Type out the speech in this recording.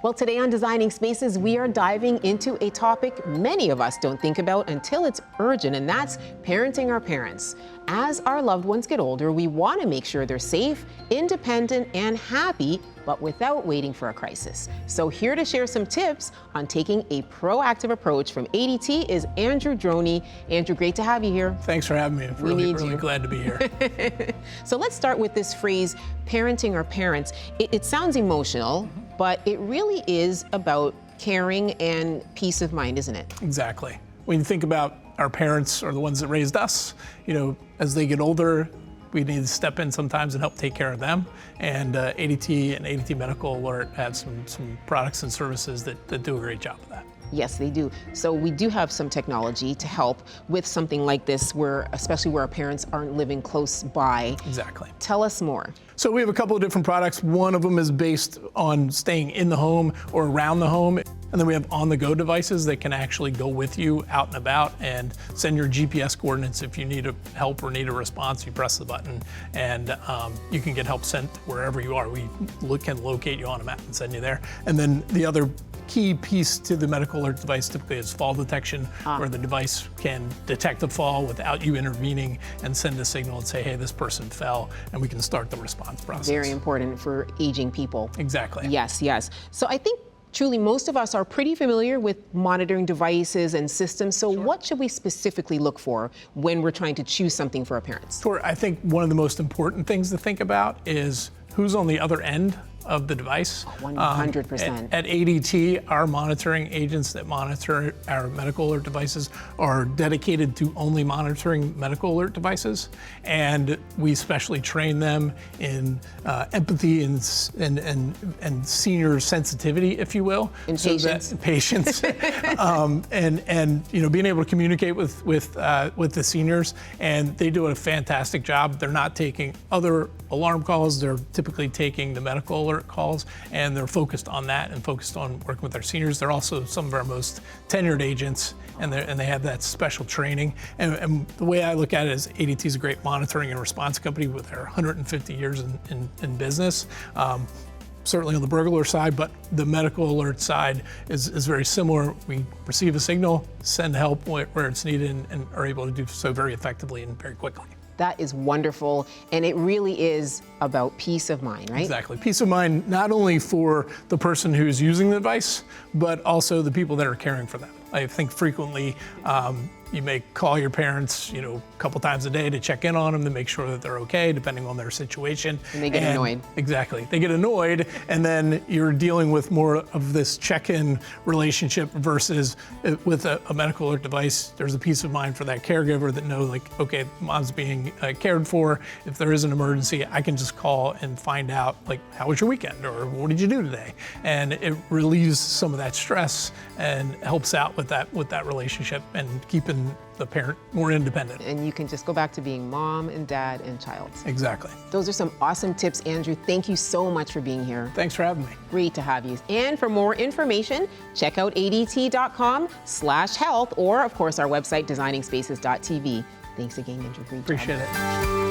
Well, today on Designing Spaces, we are diving into a topic many of us don't think about until it's urgent, and that's parenting our parents. As our loved ones get older, we want to make sure they're safe, independent, and happy, but without waiting for a crisis. So here to share some tips on taking a proactive approach from ADT is Andrew Droney. Andrew, great to have you here. Thanks for having me. I'm really glad to be here. So let's start with this phrase, parenting our parents. It sounds emotional, but it really is about caring and peace of mind, isn't it? Exactly. When you think about our parents are the ones that raised us, as they get older, we need to step in sometimes and help take care of them. And ADT and ADT Medical Alert have some products and services that do a great job of that. Yes, they do. So we do have some technology to help with something like this, especially where our parents aren't living close by. Exactly. Tell us more. So we have a couple of different products. One of them is based on staying in the home or around the home. And then we have on-the-go devices that can actually go with you out and about and send your GPS coordinates. If you need help or need a response, you press the button and you can get help sent wherever you are. We can locate you on a map and send you there. And then the other key piece to the medical alert device typically is fall detection, where the device can detect a fall without you intervening and send a signal and say, hey, this person fell, and we can start the response process. Very important for aging people. Exactly. Yes, yes. So I think truly most of us are pretty familiar with monitoring devices and systems. So what should we specifically look for when we're trying to choose something for our parents? Sure. I think one of the most important things to think about is who's on the other end of the device. 100%. At ADT, our monitoring agents that monitor our medical alert devices are dedicated to only monitoring medical alert devices, and we specially train them in empathy and senior sensitivity, if you will. In patience. Patience. and being able to communicate with the seniors, and they do a fantastic job. They're not taking other alarm calls. They're typically taking the medical alert calls, and they're focused on that and focused on working with our seniors. They're also some of our most tenured agents, and they have that special training. And the way I look at it is ADT is a great monitoring and response company with our 150 years in business. Certainly on the burglar side, but the medical alert side is very similar. We receive a signal, send help where it's needed, and are able to do so very effectively and very quickly. That is wonderful, and it really is about peace of mind, right? Exactly. Peace of mind, not only for the person who's using the device, but also the people that are caring for them. I think frequently you may call your parents, a couple times a day to check in on them to make sure that they're okay, depending on their situation. And they get annoyed. Exactly. They get annoyed, and then you're dealing with more of this check-in relationship versus with a medical alert device. There's a peace of mind for that caregiver that know, okay, mom's being cared for. If there is an emergency, I can just call and find out, how was your weekend, or what did you do today? And it relieves some of that stress and helps out with that relationship and keeping the parent more independent. And you can just go back to being mom and dad and child. Exactly. Those are some awesome tips, Andrew. Thank you so much for being here. Thanks for having me. Great to have you. And for more information, check out adt.com/health, or of course our website, designingspaces.tv. Thanks again, Andrew. Great job. Appreciate it.